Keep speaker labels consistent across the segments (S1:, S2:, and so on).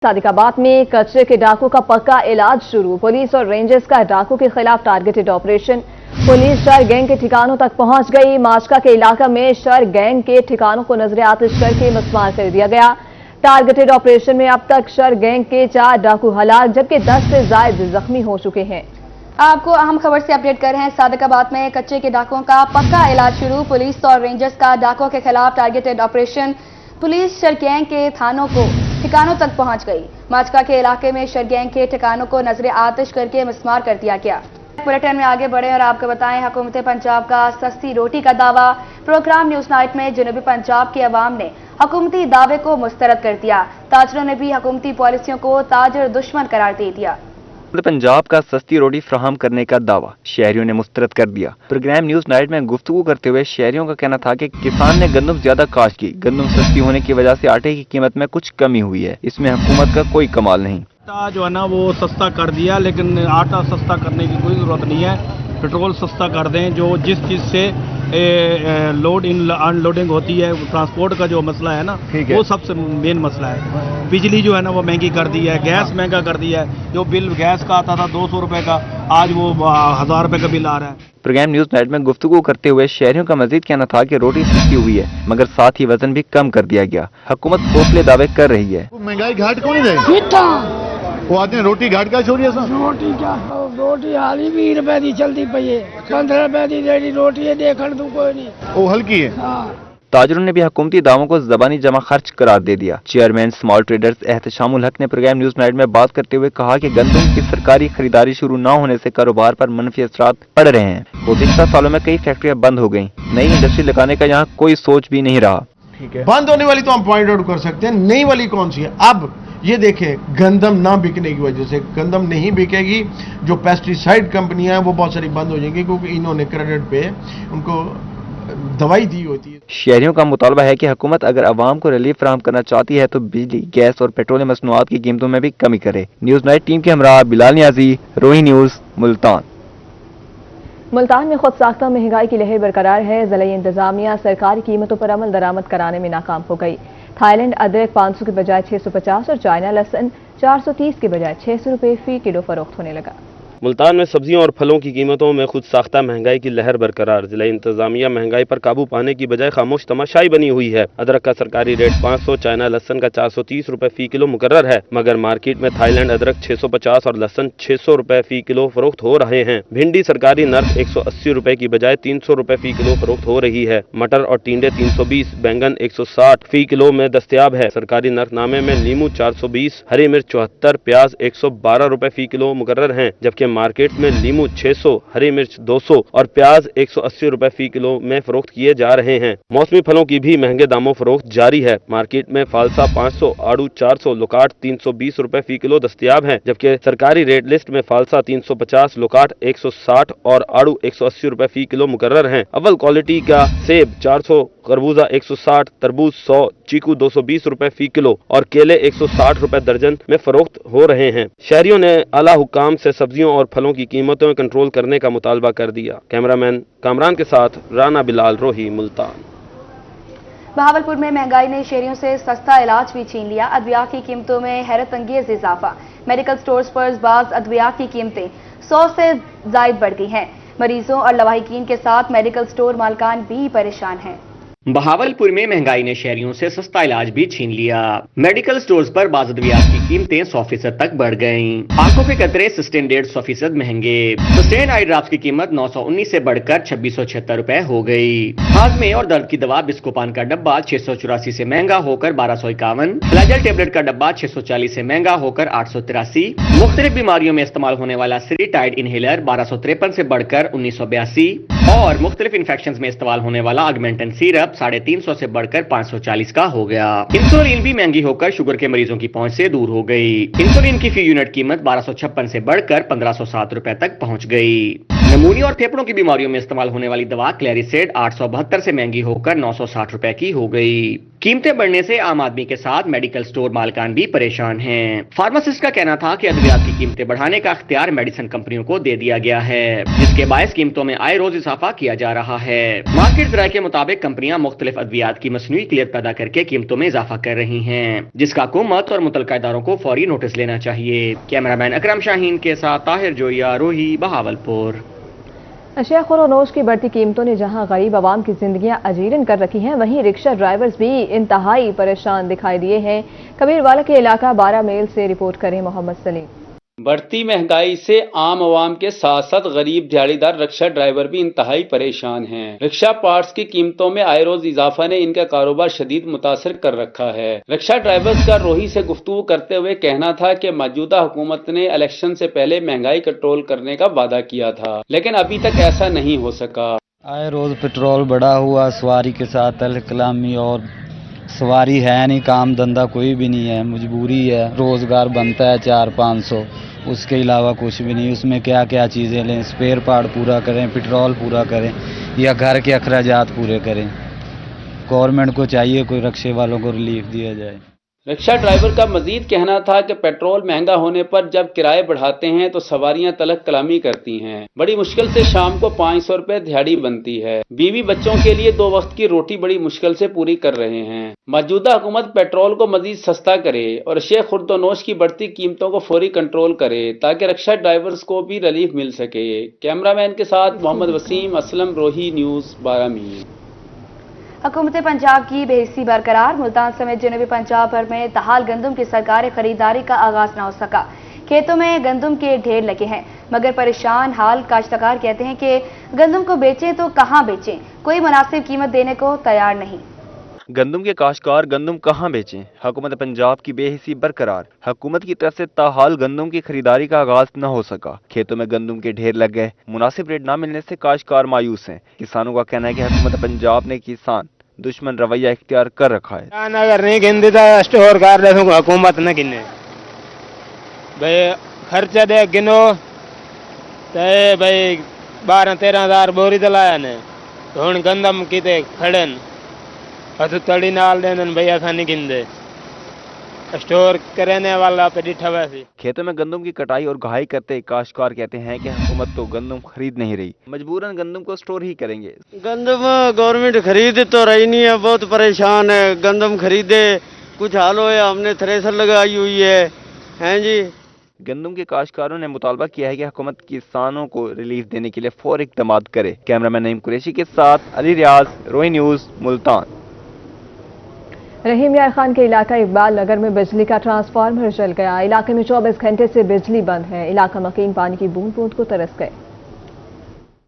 S1: सादिकाबाद में कचरे के डाकू का पक्का इलाज शुरू। पुलिस और रेंजर्स का डाकू के खिलाफ targeted operation. Police sir gang के ठिकानों तक पहुंच गई। माचका के इलाका में शर गैंग के ठिकानों को नजर आतिश करके मस्मार कर दिया गया। टारगेटेड ऑपरेशन में अब तक शर गैंग के 4 डाकू हलाक जबकि 10 से ज्यादा जख्मी हो चुके हैं।
S2: आपको अहम खबर से अपडेट कर रहे हैं। सादिकाबाद में कच्चे के डाकुओं का पक्का इलाज शुरू। पुलिस और रेंजर्स का डाकुओं के खिलाफ targeted operation. Police sir gang के थानों को ठिकानों तक पहुंच गई। माचका के इलाके में शर गैंग के ठिकानों को नजर आतिश करके मिसमार कर दिया गया। बुलेटिन में आगे बढ़े और आपको बताएं, हुकूमत पंजाब का सस्ती रोटी का दावा। प्रोग्राम न्यूज नाइट में जनूबी पंजाब के अवाम ने हुकूमती दावे को मुस्तरद कर दिया। ताजरों ने भी हुकूमती पॉलिसियों को ताजर दुश्मन करार दे दिया।
S3: पंजाब का सस्ती रोटी फराहम करने का दावा शहरियों ने मुस्तरद कर दिया। प्रोग्राम न्यूज नाइट में गुफ्तगू करते हुए शहरियों का कहना था कि किसान ने गंदम ज्यादा काश्त की। गंदम सस्ती होने की वजह से आटे की कीमत में कुछ कमी हुई है। इसमें हुकूमत का कोई कमाल नहीं।
S4: आटा जो है ना वो सस्ता कर दिया, लेकिन आटा सस्ता करने की कोई ज़रूरत नहीं है। पेट्रोल सस्ता कर दें। जो जिस चीज़ से लोड इन अनलोडिंग होती है, ट्रांसपोर्ट का जो मसला है ना, वो सबसे मेन मसला है। बिजली जो है ना वो महंगी कर दी है। गैस महंगा कर दिया है। जो बिल गैस का आता था 200 रुपये का, आज वो 1000 रुपये का बिल आ रहा है।
S3: प्रोग्राम न्यूज नाइट में गुफ्तगू करते हुए शहरियों का मजीद कहना था कि रोटी सस्ती हुई है मगर साथ ही वजन भी कम कर दिया गया। हुकूमत खोखले दावे कर रही है।
S5: महंगाई घाट कौन है? वो आदमी रोटी घाट का छोड़ी है।
S6: रोटी क्या, रोटी हाली 20 रुपए की चलती पई है। 15 रुपए की रेडी रोटी है, देखने तो कोई नहीं।
S5: वो हल्की है।
S6: हाँ।
S3: ताजरों ने भी हुकूमती दावों को जबानी जमा खर्च करार दे दिया। चेयरमैन स्मॉल ट्रेडर्स एहतशामुल हक ने प्रोग्राम न्यूज नाइट में बात करते हुए कहा कि गंदम की सरकारी खरीदारी शुरू न होने से कारोबार पर मनफी असरात पड़ रहे हैं। गुज़िश्ता सालों में कई फैक्ट्रियां बंद हो गयी। नई इंडस्ट्री लगाने का यहाँ कोई सोच भी नहीं रहा।
S7: ठीक है, बंद होने वाली तो हम पॉइंट आउट कर सकते हैं। नई वाली कौन सी है? अब ये देखें, गंदम ना बिकने की वजह से गंदम नहीं बिकेगी। जो पेस्टिसाइड कंपनियां हैं वो बहुत सारी बंद हो जाएंगी क्योंकि इन्होंने क्रेडिट पे उनको दवाई दी होती है।
S3: शहरियों का मुतालबा है कि हुकूमत अगर अवाम को रिलीफ फराहम करना चाहती है तो बिजली, गैस और पेट्रोलियम मसनूआत की कीमतों में भी कमी करे। न्यूज नाइट टीम के हमरा बिलाल नियाजी, रोही न्यूज, मुल्तान।
S1: मुल्तान में खुद साख्ता महंगाई की लहर बरकरार है। ज़िला इंतजामिया सरकारी कीमतों पर अमल दरामद कराने में नाकाम हो गई। थाईलैंड अदरक 500 के बजाय 650 और चाइना लहसुन 430 के बजाय 600 रुपये फी किलो फरोख्त होने लगा।
S8: मुल्तान में सब्जियों और फलों की कीमतों में खुद साख्ता महंगाई की लहर बरकरार। जिला इंतजामिया महंगाई पर काबू पाने की बजाय खामोश तमाशाई बनी हुई है। अदरक का सरकारी रेट 500, चाइना लहसन का 430 रुपए फी किलो मुकर्रर है, मगर मार्केट में थाईलैंड अदरक 650 और लहसन 600 रुपए फी किलो फरोख्त हो रहे हैं। भिंडी सरकारी नर्क 180 रुपए की बजाय 300 रुपए फी किलो फरोख्त हो रही है। मटर और टींडे 320, बैंगन 160 फी किलो में दस्तयाब है। सरकारी नर्कनामे में नींबू 420, हरी मिर्च 74, प्याज 112 रुपए फी किलो मुकर्रर है, जबकि मार्केट में नींबू 600, हरी मिर्च 200 और प्याज 180 रुपए फी किलो में फरोख्त किए जा रहे हैं। मौसमी फलों की भी महंगे दामों फरोख्त जारी है। मार्केट में फालसा 500, आड़ू 400, लोकाट 320 रुपए फी किलो दस्तयाब है, जबकि सरकारी रेट लिस्ट में फालसा 350, लोकाट 160 और आड़ू 180 रुपए फी किलो मुकर्रर हैं। अव्वल क्वालिटी का सेब 400, खरबूजा 160, तरबूज 100, चीकू 220 रुपए फी किलो और केले 160 रुपए दर्जन में फरोख्त हो रहे हैं। शहरियों ने आला हुकाम से सब्जियों और फलों की कीमतों में कंट्रोल करने का मुतालबा कर दिया। कैमरामैन कामरान के साथ राना बिलाल, रोही, मुल्तान।
S2: बहावलपुर में महंगाई ने शहरियों से सस्ता इलाज भी छीन लिया। अद्वियात की कीमतों में हैरत अंगेज इजाफा। मेडिकल स्टोर्स पर बाज़ अद्वियात की कीमतें 100 से जायद बढ़ गई हैं। मरीजों और लवाहिकीन के साथ मेडिकल स्टोर मालकान भी परेशान हैं।
S9: बहावलपुर में महंगाई ने शहरियों से सस्ता इलाज भी छीन लिया। मेडिकल स्टोर्स पर बाज़ अद्वियात की कीमतें 100% तक बढ़ गईं। आंखों के कतरे सस्टेन 150% महंगे। सस्टेन आई ड्रॉप्स की कीमत 919 से बढ़कर 2676 रुपए हो गई। हाजमे और दर्द की दवा बिस्कोपान का डब्बा 684 से महंगा होकर 1251, फ्लैजल टेबलेट का डब्बा 640 से महंगा होकर 883, मुख्तलिफ बीमारियों में इस्तेमाल होने वाला सिरिटाइड इनहेलर 1253 से बढ़कर 1982 और मुख्तलिफ इन्फेक्शन में इस्तेमाल होने वाला ऑगमेंटन सिरप 350 से बढ़कर 540 का हो गया। इंसुलिन भी महंगी होकर शुगर के मरीजों की पहुंच से दूर हो गई। इंसुलिन की फी यूनिट कीमत 1256 से बढ़कर 1507 रुपए तक पहुंच गई। नमूनी और फेफड़ों की बीमारियों में इस्तेमाल होने वाली दवा क्लेरिसेड 872 से महंगी होकर 960 रुपए की हो गई। कीमतें बढ़ने से आम आदमी के साथ मेडिकल स्टोर मालकान भी परेशान हैं। फार्मासिस्ट का कहना था कि अद्वियात की कीमतें बढ़ाने का अख्तियार मेडिसिन कंपनियों को दे दिया गया है, जिसके बायस कीमतों में आए रोज इजाफा किया जा रहा है। मार्केट जराये के मुताबिक कंपनियां मुख्तलिफ अद्वियात की मसनूई किल्लत पैदा करके कीमतों में इजाफा कर रही हैं, जिसका हुकूमत और मुतल्लिका इदारों को फौरी नोटिस लेना चाहिए। कैमरामैन अकरम शाहीन के साथ ताहिर जोया, रोही, बहावलपुर।
S1: अशिया खुरोनोश की बढ़ती कीमतों ने जहां गरीब आवाम की जिंदगियां अजीरन कर रखी हैं, वहीं रिक्शा ड्राइवर्स भी इंतहाई परेशान दिखाई दिए हैं। कबीरवाला के इलाका 12 मील से रिपोर्ट करें मोहम्मद सलीम।
S10: बढ़ती महंगाई से आम आवाम के साथ साथ गरीब दिहाड़ीदार रिक्शा ड्राइवर भी इंतहाई परेशान हैं। रिक्शा पार्ट्स की कीमतों में आए रोज इजाफा ने इनका कारोबार शदीद मुतासर कर रखा है। रिक्शा ड्राइवर्स का रोही से गुफ्तगू करते हुए कहना था कि मौजूदा हुकूमत ने इलेक्शन से पहले महंगाई कंट्रोल करने का वादा किया था, लेकिन अभी तक ऐसा नहीं हो सका।
S11: आए रोज पेट्रोल बढ़ा हुआ, सवारी के साथ अल कलामी, और सवारी है नहीं, काम धंधा कोई भी नहीं है, मजबूरी है। रोजगार बनता है 400-500, उसके अलावा कुछ भी नहीं। उसमें क्या क्या चीज़ें लें, स्पेयर पार्ट पूरा करें, पेट्रोल पूरा करें या घर के अखराजात पूरे करें। गवर्नमेंट को चाहिए कोई रिक्शे वालों को रिलीफ दिया जाए।
S10: रिक्शा ड्राइवर का मजीद कहना था कि पेट्रोल महंगा होने पर जब किराए बढ़ाते हैं तो सवारियां तलक कलामी करती हैं। बड़ी मुश्किल से शाम को 500 रुपए दिहाड़ी बनती है। बीवी बच्चों के लिए 2 वक्त की रोटी बड़ी मुश्किल से पूरी कर रहे हैं। मौजूदा हुकूमत पेट्रोल को मजीद सस्ता करे और अशिया खुर्दोनोश की बढ़ती कीमतों को फौरी कंट्रोल करे ताकि रिक्शा ड्राइवर्स को भी रिलीफ मिल सके। कैमरामैन के साथ मोहम्मद वसीम असलम, रोही न्यूज़ 12 मील।
S2: हुकूमत पंजाब की बेहिस्सी बरकरार, मुल्तान समेत जनूबी पंजाब भर में तहाल गंदम की सरकारी खरीदारी का आगाज न हो सका। खेतों में गंदम के ढेर लगे हैं, मगर परेशान हाल काश्तकार कहते हैं कि गंदम को बेचें तो कहां बेचें, कोई मुनासिब कीमत देने को तैयार नहीं।
S3: गंदम के काश्तकार गंदम कहां बेचें, हुकूमत पंजाब की बेहिस्सी बरकरार। हुकूमत की तरफ से ताहाल गंदम की खरीदारी का आगाज न हो सका। खेतों में गंदम के ढेर लग गए, मुनासिब रेट न मिलने से काश्तकार मायूस हैं। किसानों का कहना है कि हुकूमत पंजाब ने किसान दुश्मन रवैया इख्तियार कर रखा है।
S12: अगर नहीं गिनती तो स्टोर कर रहे हुकूमत न गिने भाई, खर्चा दे गिनो तो भाई 12-13 हज़ार बोरी दलाया ने, तो हुण गंदम किते खड़न अस तड़ी नाल देन भाई, असा नहीं गिनते। स्टोर करने वाला पे डिठा वैसी।
S3: खेतों में गंदम की कटाई और घाई करते काश्तकार कहते हैं कि हुकूमत तो गंदम खरीद नहीं रही, मजबूरन गंदम को स्टोर ही करेंगे।
S13: गंदम गवर्नमेंट खरीद तो रही नहीं है, बहुत परेशान है। गंदम खरीदे कुछ हाल होया, हमने थ्रेसर लगाई हुई है जी।
S3: गंदम के काश्तकारों ने मुतालबा किया है कि हुकूमत किसानों को रिलीफ देने के लिए फौरी इक़दाम करे। कैमरामैन नईम कुरैशी के साथ अली रियाज, रोही न्यूज़, मुल्तान।
S1: रहीम यार खान के इलाका इकबाल नगर में बिजली का ट्रांसफार्मर जल गया। इलाके में 24 घंटे से बिजली बंद है। इलाका मकीन पानी की बूंद बूंद को तरस गए।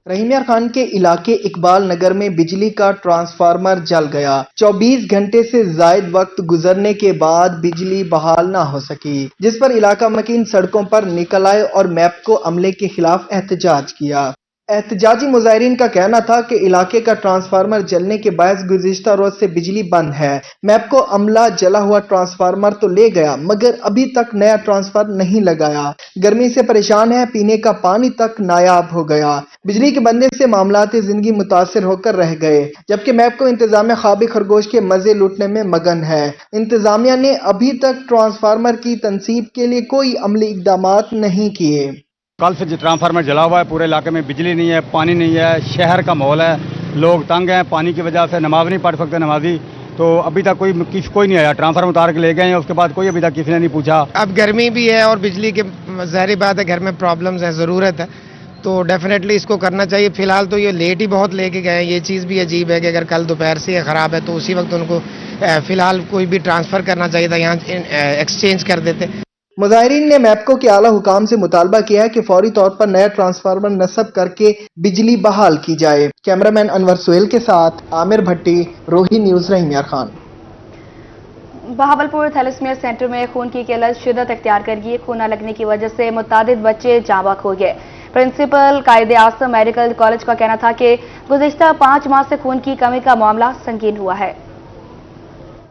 S14: रहीम यार खान के इलाके इकबाल नगर में बिजली का ट्रांसफार्मर जल गया। 24 घंटे से जायद वक्त गुजरने के बाद बिजली बहाल ना हो सकी, जिस पर इलाका मकीन सड़कों पर निकल आए और मैपको अमले के खिलाफ एहतजाज किया। एहतजाजी मुजाहिरीन का कहना था कि इलाके का ट्रांसफार्मर जलने के बायस गुज़िश्ता रोज से बिजली बंद है। मैपको अमला जला हुआ ट्रांसफार्मर तो ले गया, मगर अभी तक नया ट्रांसफार्मर नहीं लगाया। गर्मी से परेशान है, पीने का पानी तक नायाब हो गया। बिजली के बनने से मामलाती जिंदगी मुतासिर होकर रह गए, जबकि मैपको इंतजामिया ख्वाबी खरगोश के मजे लूटने में मगन है। इंतजामिया ने अभी तक ट्रांसफार्मर की तनसीब के लिए कोई अमली इकदाम नहीं किए।
S15: कल से ट्रांसफार्मर जला हुआ है, पूरे इलाके में बिजली नहीं है, पानी नहीं है, शहर का माहौल है, लोग तंग हैं पानी की वजह से, नमाज नहीं पढ़ सकते नमाजी। तो अभी तक कोई नहीं आया, ट्रांसफार्मर उतार के ले गए हैं, उसके बाद कोई अभी तक किसी ने नहीं पूछा।
S16: अब गर्मी भी है और बिजली के ज़ाहिर बात है घर में प्रॉब्लम्स हैं, ज़रूरत है, तो डेफिनेटली इसको करना चाहिए। फिलहाल तो ये लेट ही बहुत लेके गए हैं। ये चीज़ भी अजीब है कि अगर कल दोपहर से ख़राब है तो उसी वक्त उनको फिलहाल कोई भी ट्रांसफ़र करना चाहिए था, यहाँ एक्सचेंज कर देते।
S14: मुजाहिरीन ने मैपको के आला हुकाम से मुतालबा किया है कि फौरी तौर पर नया ट्रांसफार्मर नस्ब करके बिजली बहाल की जाए। कैमरामैन अनवर सुहेल के साथ आमिर भट्टी, रोही न्यूज़, रहीम यार खान।
S2: बहावलपुर थैलेसीमिया सेंटर में खून की किल्लत शिद्दत इख्तियार कर गई। खून न लगने की वजह से मुतादिद बच्चे जाँ बहक हो गए। प्रिंसिपल कायदे आज़म मेडिकल कॉलेज का कहना था कि गुज़िश्ता 5 माह से खून की कमी का मामला संगीन हुआ है।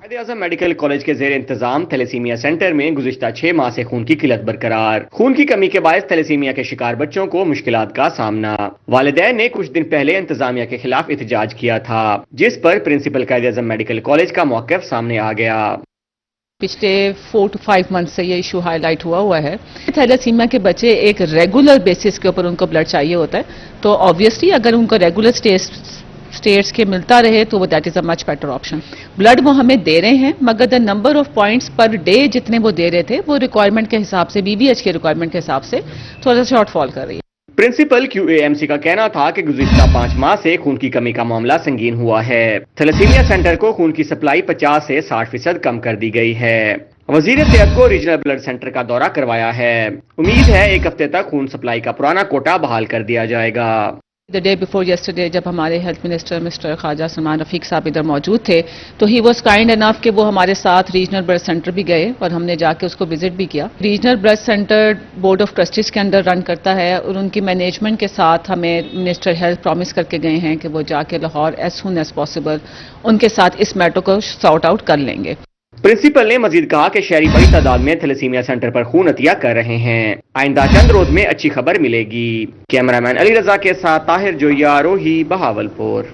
S9: कायदे आज़म मेडिकल कॉलेज के ज़ेर इंतजाम थैलेसीमिया सेंटर में गुज़िश्ता 6 माह से खून की किल्लत बरकरार। खून की कमी के बायस थैलेसीमिया के शिकार बच्चों को मुश्किलात का सामना। वालिदैन ने कुछ दिन पहले इंतजामिया के खिलाफ एहतजाज किया था, जिस पर प्रिंसिपल कायदे आज़म मेडिकल कॉलेज का मौक़िफ़ सामने आ गया।
S17: पिछले 4 to 5 मंथ से ये इशू हाईलाइट हुआ है। थैलेसीमिया के बच्चे एक रेगुलर बेसिस के ऊपर उनको ब्लड चाहिए होता है, तो ऑब्वियसली अगर उनको रेगुलर स्टेट्स के मिलता रहे तो वो that is a much better option. Blood वो हमें दे रहे हैं मगर the number of points per day जितने वो दे रहे थे वो रिक्वायरमेंट के हिसाब से बीबीएच के रिक्वायरमेंट के हिसाब से थोड़ा सा शॉर्टफॉल कर रही है।
S9: प्रिंसिपल QAMC का कहना था कि गुज़िश्ता 5 माह से खून की कमी का मामला संगीन हुआ है। थैलेसीमिया सेंटर को खून की सप्लाई 50 से 60% कम कर दी गई है। वजीर सेहत को रीजनल ब्लड सेंटर का दौरा करवाया है। उम्मीद है 1 हफ्ते तक खून सप्लाई का पुराना कोटा बहाल कर दिया जाएगा।
S17: द डे बिफोर यस्टरडे जब हमारे health minister mister Khawaja Salman Rafiq साहब इधर मौजूद थे तो ही वॉज काइंड इनफ कि वो हमारे साथ रीजनल ब्लड सेंटर भी गए और हमने जाके उसको विजिट भी किया। Regional blood centre board of trustees के अंडर रन करता है और उनकी मैनेजमेंट के साथ हमें मिनिस्टर हेल्थ प्रॉमिस करके गए हैं कि वो जाके Lahore as soon as possible उनके साथ इस मैटर को सॉर्ट आउट कर लेंगे।
S9: प्रिंसिपल ने मजीद कहा कि शहरी बड़ी तादाद में थैलेसीमिया सेंटर पर खून अतिया कर रहे हैं। आइंदा चंद रोज में अच्छी खबर मिलेगी। कैमरामैन अली रजा के साथ ताहिर जोया, रोही, बहावलपुर।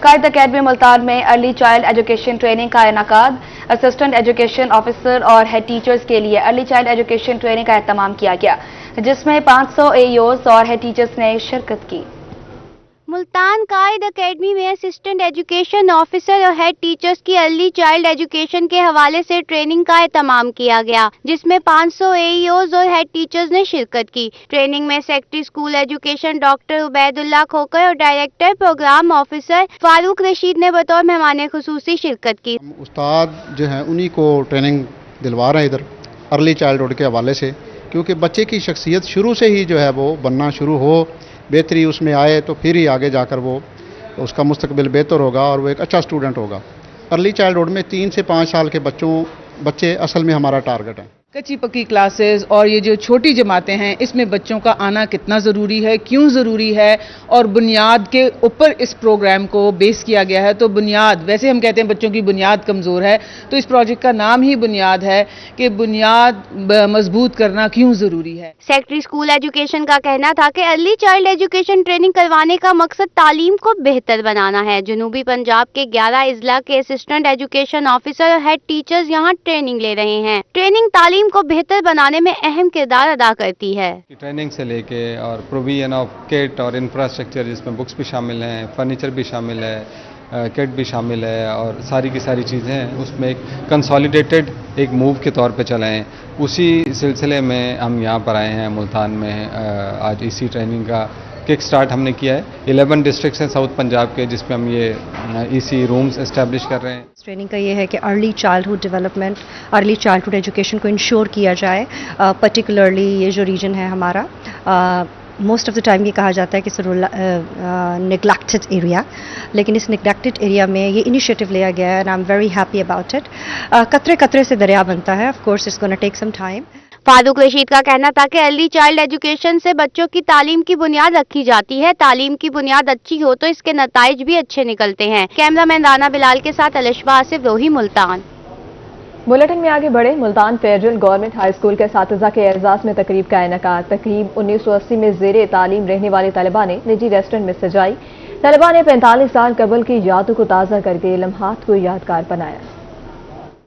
S2: कायद अकेडमी मुल्तान में अर्ली चाइल्ड एजुकेशन ट्रेनिंग का इनेकाद। असिस्टेंट एजुकेशन ऑफिसर और हेड टीचर्स के लिए अर्ली चाइल्ड एजुकेशन ट्रेनिंग का एहतमाम किया गया जिसमें 500 AEOs और हेड टीचर्स ने शिरकत की।
S18: मुल्तान कायद अकेडमी में असिस्टेंट एजुकेशन ऑफिसर और हेड टीचर्स की अर्ली चाइल्ड एजुकेशन के हवाले से ट्रेनिंग का एहतमाम किया गया जिसमें 500 AEOs और हेड टीचर्स ने शिरकत की। ट्रेनिंग में secretary school education doctor Ubaidullah Khokhar और director program officer Farooq Rashid ने बतौर मेहमान खुसूसी शिरकत की।
S5: उस्ताद जो हैं उन्हीं को ट्रेनिंग दिलवा रहे हैं इधर अर्ली चाइल्डहुड के हवाले से, क्योंकि बच्चे की शख्सियत शुरू से ही जो है वो बनना शुरू हो, बेहतरी उसमें आए तो फिर ही आगे जाकर वो उसका मुस्तकबिल बेहतर होगा और वो एक अच्छा स्टूडेंट होगा। अर्ली चाइल्डहुड में 3 से 5 साल के बच्चे असल में हमारा टारगेट है।
S17: कच्ची पक्की क्लासेस और ये जो छोटी जमातें हैं इसमें बच्चों का आना कितना ज़रूरी है, क्यों ज़रूरी है और बुनियाद के ऊपर इस प्रोग्राम को बेस किया गया है। तो बुनियाद, वैसे हम कहते हैं बच्चों की बुनियाद कमज़ोर है तो इस प्रोजेक्ट का नाम ही बुनियाद है कि बुनियाद मजबूत करना क्यों ज़रूरी है।
S18: सेक्रेटरी स्कूल एजुकेशन का कहना था कि अर्ली चाइल्ड एजुकेशन ट्रेनिंग करवाने का मकसद तालीम को बेहतर बनाना है। जनूबी पंजाब के 11 अजला के असिस्टेंट एजुकेशन ऑफिसर और हेड टीचर्स यहाँ ट्रेनिंग ले रहे हैं। ट्रेनिंग तालीम को बेहतर बनाने में अहम किरदार अदा करती है।
S19: ट्रेनिंग से लेके और प्रोविजन ऑफ किट और इंफ्रास्ट्रक्चर जिसमें बुक्स भी शामिल हैं, फर्नीचर भी शामिल है, किट भी शामिल है और सारी की सारी चीज़ें हैं उसमें एक कंसोलिडेटेड एक मूव के तौर पे चलाएं। उसी सिलसिले में हम यहाँ पर आए हैं मुल्तान में। आज इसी ट्रेनिंग का किक स्टार्ट हमने किया है। 11 डिस्ट्रिक्ट्स हैं साउथ पंजाब के जिसमें हम ये इसी रूम्स एस्टेब्लिश कर रहे हैं।
S20: ट्रेनिंग का ये है कि early childhood development, early childhood education को इंश्योर किया जाए। पर्टिकुलरली ये जो रीजन है हमारा, मोस्ट ऑफ द टाइम ये कहा जाता है कि नेग्लेक्टेड एरिया, लेकिन इस नेग्लेक्टेड एरिया में ये इनिशिएटिव लिया गया है and I am very happy about it. कतरे कतरे से दरिया बनता है, of course it's gonna take some time.
S18: Farooq Rasheed का कहना था कि अर्ली चाइल्ड एजुकेशन से बच्चों की तालीम की बुनियाद रखी जाती है। तालीम की बुनियाद अच्छी हो तो इसके नताइज भी अच्छे निकलते हैं। कैमरामैन राना बिलाल के साथ अलिशबा आसिफ, रोही, मुल्तान।
S1: बुलेटिन में आगे बढ़े। Multan federal government high school के असातिज़ा के एजाज़ में तकरीब का इनेकाद। तकरीब 1980 में ज़ेरे तालीम रहने वाले तलबा ने निजी रेस्टोरेंट में सजाई। तलबा ने 45 साल कबल की यादों को ताज़ा करके लम्हात को यादगार बनाया।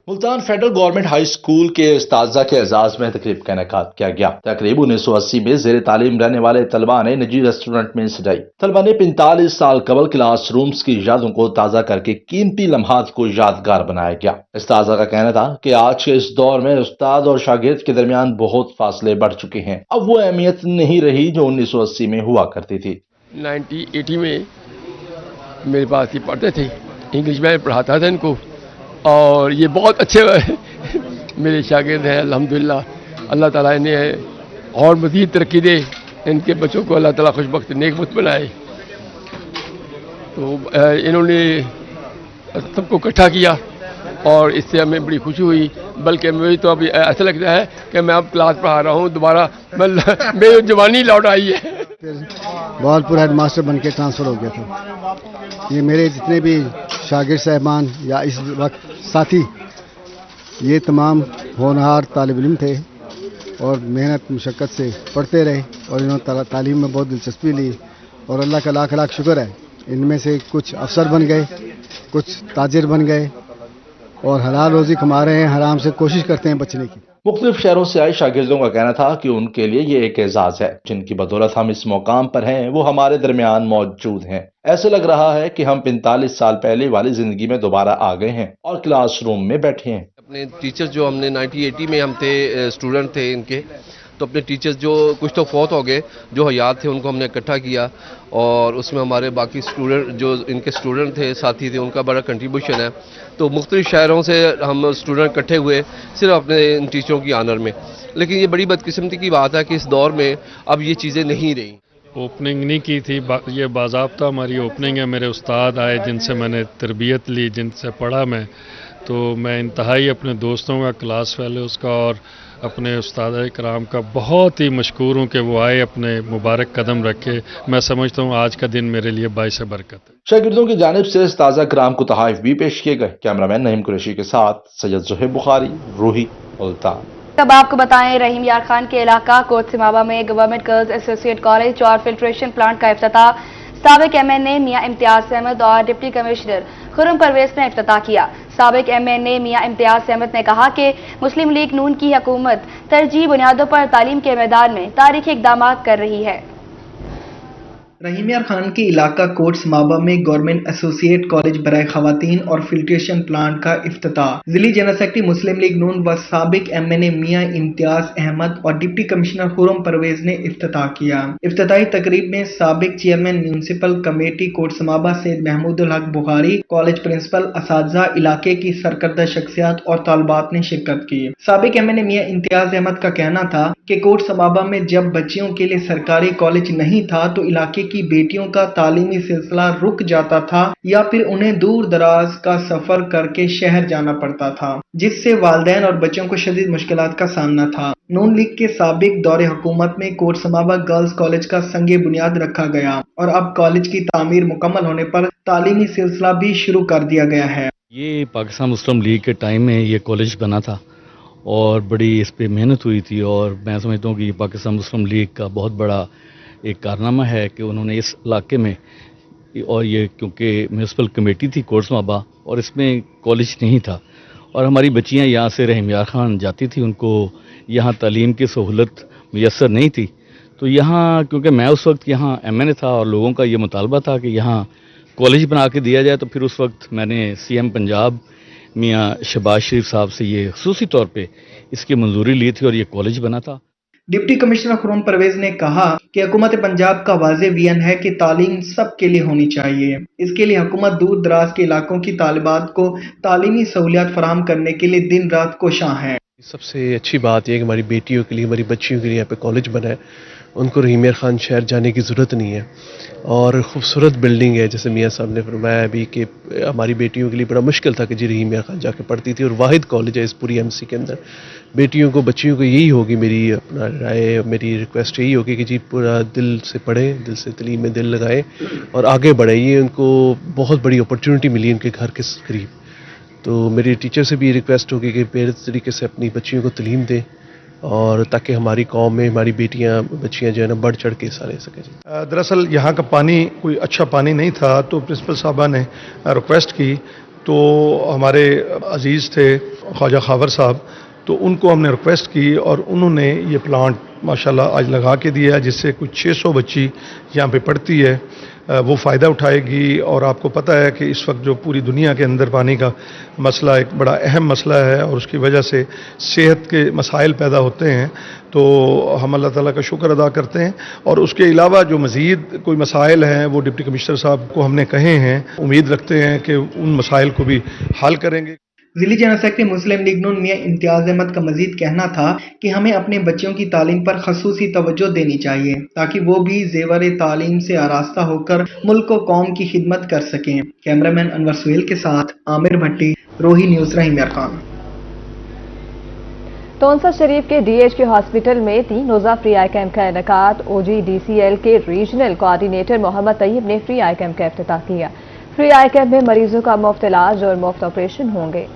S21: Multan federal government high school के उस्ताज़ा के एजाज में तकरीब का इनेकाद किया गया। तकरीब 1980 में ज़ेरे तालीम रहने वाले तलबा ने निजी रेस्टोरेंट में सजाई। तलबा ने 45 साल कबल क्लास रूम्स की यादों को ताज़ा करके कीमती लम्हात को यादगार बनाया गया। उस्ताज़ा का कहना था कि आज के इस दौर में उस्ताद और शागिर्द के दरमियान बहुत फासले बढ़ चुके हैं। अब वो अहमियत नहीं रही जो 1980 में हुआ करती थी।
S22: 1980 में मेरे पास ही पढ़ते थे, इंग्लिश में पढ़ाता था इनको और ये बहुत अच्छे मेरे शागिर्द हैं अल्हम्दुलिल्लाह। अल्लाह ताला इन्हें और मज़ीद तरक्की दे, इनके बच्चों को अल्लाह ताला खुशबख्त नेकबख्त बनाए। तो इन्होंने सबको इकट्ठा किया और इससे हमें बड़ी खुशी हुई। बल्कि मुझे तो अभी ऐसा लगता है कि मैं अब क्लास पढ़ा रहा हूँ दोबारा, मेरी जवानी लौट आई है।
S23: बहावलपुर हेड मास्टर बन के ट्रांसफ़र हो गया था। ये मेरे जितने भी शागिर्द साहबान या इस वक्त साथी, ये तमाम होनहार तालिब इल्म थे और मेहनत मुशक्क़त से पढ़ते रहे और इन्होंने तालीम में बहुत दिलचस्पी ली और अल्लाह का लाख लाख शुक्र है। इनमें से कुछ अफसर बन गए, कुछ ताजिर बन गए और हलाल रोज़ी कमा रहे हैं, हराम से कोशिश करते हैं बचने की।
S21: मुख्तलिफ शहरों से आए शागिर्दों का कहना था कि उनके लिए ये एक एजाज है, जिनकी बदौलत हम इस मुकाम पर हैं, वो हमारे दरमियान मौजूद हैं। ऐसे लग रहा है कि हम 45 साल पहले वाली जिंदगी में दोबारा आ गए हैं और क्लास रूम में बैठे हैं।
S4: अपने टीचर्स जो हमने 1980 में हम थे, स्टूडेंट थे इनके, तो अपने टीचर्स जो कुछ तो फौत हो गए, जो हयात थे उनको हमने इकट्ठा किया और उसमें हमारे बाकी स्टूडेंट जो इनके स्टूडेंट थे, साथी थे, उनका बड़ा कंट्रीब्यूशन है। तो मुख्तलिफ शहरों से हम स्टूडेंट इकट्ठे हुए सिर्फ अपने इन टीचरों की आनर में, लेकिन ये बड़ी बदकिस्मती की बात है कि इस दौर में अब ये चीज़ें नहीं रही।
S6: ओपनिंग नहीं की थी, ये बाज़ाब्ता हमारी ओपनिंग है। मेरे उस्ताद आए जिनसे मैंने तरबियत ली, जिनसे पढ़ा मैं, तो मैं इंतहाई अपने दोस्तों का, क्लास फेलोज़ का और अपने उस्ताद इकराम का बहुत ही मशकूर हूँ कि वो आए, अपने मुबारक कदम रखे। मैं समझता हूँ आज का दिन मेरे लिए बाइस बरकत है।
S21: शागिर्दों की जानिब से उस्ताद इकराम को तोहफ़े भी पेश किए गए। कैमरामैन नईम कुरैशी के साथ सैयद ज़ुहैब बुखारी, रूही, मुल्तान।
S2: अब आपको बताएं, रहीम यार खान के इलाका कोट सिमाबा में गवर्नमेंट गर्ल्स एसोसिएट कॉलेज और फिल्ट्रेशन प्लांट का इफ्तिताह साबिक MNA मियां इम्तियाज अहमद और डिप्टी कमिश्नर खुर्रम परवेज ने इफ्तिताह किया। साबिक MNA मियां इम्तियाज अहमद ने कहा कि मुस्लिम लीग नून की हुकूमत तरजीह बुनियादों पर तालीम के मैदान में तारीखी इक़दाम कर रही है।
S14: रहीम यार खान के इलाका कोट समाबा में गवर्नमेंट एसोसिएट कॉलेज बराए खवातीन और फिल्ट्रेशन प्लांट का इफ्तिताह जिली जनरल सेक्रेटरी मुस्लिम लीग नून व साबिक MNA मियां इम्तियाज अहमद और डिप्टी कमिश्नर खुर्रम परवेज ने इफ्तिताह किया। इफ्तिताही तकरीब में साबिक chairman municipal committee Kot Samaba Syed Mahmoodul Haq Bukhari, college principal, असातिज़ा, इलाके की सरकर्दा शख्सियात और तालिबात ने शिरकत की। साबिक MNA मियां इम्तियाज अहमद का कहना था कि कोट समाबा में जब बच्चियों के लिए सरकारी कॉलेज नहीं था तो इलाके की बेटियों का तालीमी सिलसिला रुक जाता था या फिर उन्हें दूर दराज का सफर करके शहर जाना पड़ता था, जिससे वालिदैन और बच्चों को शदीद मुश्किलात का सामना था। नून लीग के साबिक दौरे हुकूमत में कोट समाबा गर्ल्स कॉलेज का संगे बुनियाद रखा गया और अब कॉलेज की तामीर मुकम्मल होने पर तालीमी सिलसिला भी शुरू कर दिया गया है।
S7: ये पाकिस्तान मुस्लिम लीग के टाइम में ये कॉलेज बना था और बड़ी इस पे मेहनत हुई थी और मैं समझता हूँ कि पाकिस्तान मुस्लिम लीग का बहुत बड़ा एक कारनामा है कि उन्होंने इस इलाके में, और ये क्योंकि म्यूनसिपल कमेटी थी कोट समाबा और इसमें कॉलेज नहीं था और हमारी बच्चियां यहाँ से रहीम यार खान जाती थी, उनको यहाँ तालीम की सहूलत मैसर नहीं थी। तो यहाँ क्योंकि मैं उस वक्त यहाँ MNA था और लोगों का ये मुतालबा था कि यहाँ कॉलेज बना के दिया जाए, तो फिर उस वक्त मैंने CM पंजाब मियाँ शहबाज शरीफ साहब से ये खुसूसी तौर पे इसकी मंजूरी ली थी और ये कॉलेज बना था।
S14: डिप्टी कमिश्नर खुर्रम परवेज ने कहा कि हुकूमत पंजाब का वाज़ेह विजन है कि तालीम सबके लिए होनी चाहिए। इसके लिए हुकूमत दूर दराज के इलाकों की तालिबात को तालीमी सहूलियात फराहम करने के लिए दिन रात कोशां है।
S24: सबसे अच्छी बात यह कि हमारी बेटियों के लिए, हमारी बच्चियों के लिए यहाँ पे कॉलेज बना है, उनको रहीम यार खान शहर जाने की ज़रूरत नहीं है और खूबसूरत बिल्डिंग है। जैसे मियाँ साहब ने फरमाया अभी कि हमारी बेटियों के लिए बड़ा मुश्किल था कि जी रहीम यार खान जाके पढ़ती थी और वाहिद कॉलेज है इस पूरी MC के अंदर। बेटियों को, बच्चियों को यही होगी, मेरी अपना राय, मेरी रिक्वेस्ट यही होगी कि जी पूरा दिल से पढ़ें, दिल से तालीम में दिल लगाएं और आगे बढ़ें। ये उनको बहुत बड़ी अपॉर्चुनिटी मिली उनके घर के करीब। तो मेरी टीचर से भी रिक्वेस्ट होगी कि बेहतर तरीके से अपनी बच्चियों को तालीम दें और ताकि हमारी कौम में हमारी बच्चियां जो है ना बढ़ चढ़ के हिस्सा ले सकें।
S25: दरअसल यहाँ का पानी कोई अच्छा पानी नहीं था, तो प्रिंसिपल साहबा ने रिक्वेस्ट की, तो हमारे अजीज़ थे ख्वाजा खावर साहब, तो उनको हमने रिक्वेस्ट की और उन्होंने ये प्लांट माशाल्लाह आज लगा के दिया, जिससे कुछ 600 बच्ची यहाँ पे पढ़ती है, वो फ़ायदा उठाएगी। और आपको पता है कि इस वक्त जो पूरी दुनिया के अंदर पानी का मसला एक बड़ा अहम मसला है और उसकी वजह से सेहत के मसाइल पैदा होते हैं, तो हम अल्लाह ताला का शुक्र अदा करते हैं। और उसके अलावा जो मज़ीद कोई मसाइल हैं वो डिप्टी कमिश्नर साहब को हमने कहे हैं, उम्मीद रखते हैं कि उन मसाइल को भी हल करेंगे।
S14: जिली जनरल सेक्रेटरी मुस्लिम लीग नून मियां इम्तियाज अहमद का मजीद कहना था कि हमें अपने बच्चों की तालीम पर खसूसी तवज्जो देनी चाहिए ताकि वो भी जेवर तालीम से आरास्ता होकर मुल्क व कौम की खिदमत कर सकें। कैमरामैन अनवर सुहेल के साथ आमिर भट्टी, रोही न्यूज़, रहीम यार खान।
S1: टोंसा शरीफ के DHQ हॉस्पिटल में 3 रोजा फ्री आई कैंप का इनेकाद OGDCL के रीजनल कोऑर्डिनेटर मोहम्मद तैयब ने फ्री आई कैंप का इफ्तिताह किया। फ्री आई कैंप में मरीजों का मुफ्त इलाज और मुफ्त ऑपरेशन होंगे।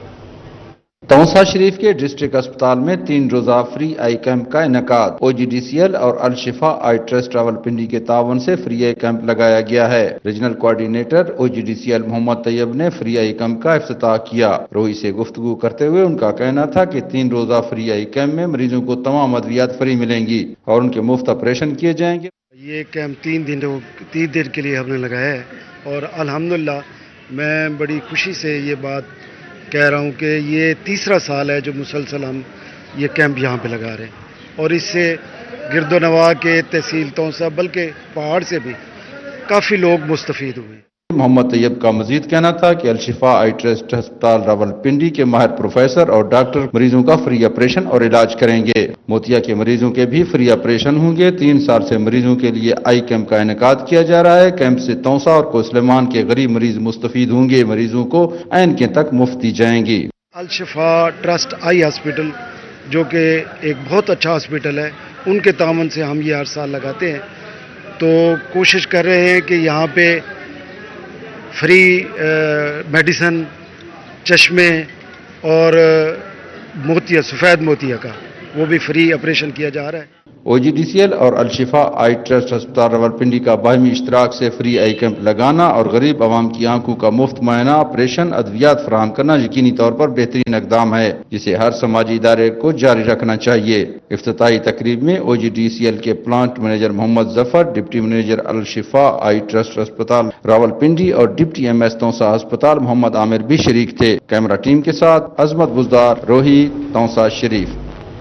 S8: तौसा शरीफ के डिस्ट्रिक्ट अस्पताल में 3 रोजा फ्री आई कैंप का इनेकाद OGDCL और अल शिफा आई ट्रस्ट रावलपिंडी के तावन से फ्री आई कैंप लगाया गया है। Regional coordinator OGDCL Mohammad Tayyab ने फ्री आई कैंप का इफ्तिताह किया। रोही से गुफ्तगू करते हुए उनका कहना था कि 3 रोजा फ्री आई कैंप में मरीजों को तमाम अद्वियात फ्री मिलेंगी और उनके मुफ्त ऑपरेशन किए जाएंगे।
S23: ये कैंप 3 दिन के लिए हमने लगाया है और अल्हम्दुलिल्लाह मैं बड़ी खुशी से ये बात कह रहा हूँ कि ये तीसरा साल है जो मुसलसल हम ये कैंप यहाँ पे लगा रहे हैं और इससे गिरदोनवा के तहसील तौसा बल्कि पहाड़ से भी काफ़ी लोग मुस्तफीद हुए।
S8: मोहम्मद तैयब का मजीद कहना था कि अल-शिफा आई ट्रस्ट अस्पताल रावलपिंडी के माहिर प्रोफेसर और डॉक्टर मरीजों का फ्री ऑपरेशन और इलाज करेंगे। मोतिया के मरीजों के भी फ्री ऑपरेशन होंगे। 3 साल से मरीजों के लिए आई कैंप का इनेकाद किया जा रहा है। कैंप से तौसा और कोसलमान के गरीब मरीज मुस्तफीद होंगे। मरीजों को ऐनकें तक मुफ्त दी जाएंगी।
S23: अल-शिफा ट्रस्ट आई हॉस्पिटल जो कि एक बहुत अच्छा हॉस्पिटल है, उनके तामन से हम ये हर साल लगाते हैं। तो कोशिश कर रहे हैं कि यहाँ पे फ्री मेडिसन, चश्मे और मोतिया, सफ़ेद मोतिया का वो भी फ्री ऑपरेशन किया जा रहा है।
S8: OGDCL और अल-शिफा आई ट्रस्ट अस्पताल रावलपिंडी का बाहमी इश्तराक से फ्री आई कैंप लगाना और गरीब आवाम की आंखों का मुफ्त मुआयना, ऑपरेशन, अद्वियात फराहम करना यकीनी तौर पर बेहतरीन इक़दाम है जिसे हर समाजी इदारे को जारी रखना चाहिए। इफ्तिताही तकरीब में OGDCL के plant manager Mohammad Zafar, deputy manager Al-Shifa eye trust अस्पताल रावलपिंडी और डिप्टी MS तौसा अस्पताल मोहम्मद आमिर भी शरीक थे। कैमरा टीम के साथ अजमत बुजदार, रोही, तौसा शरीफ।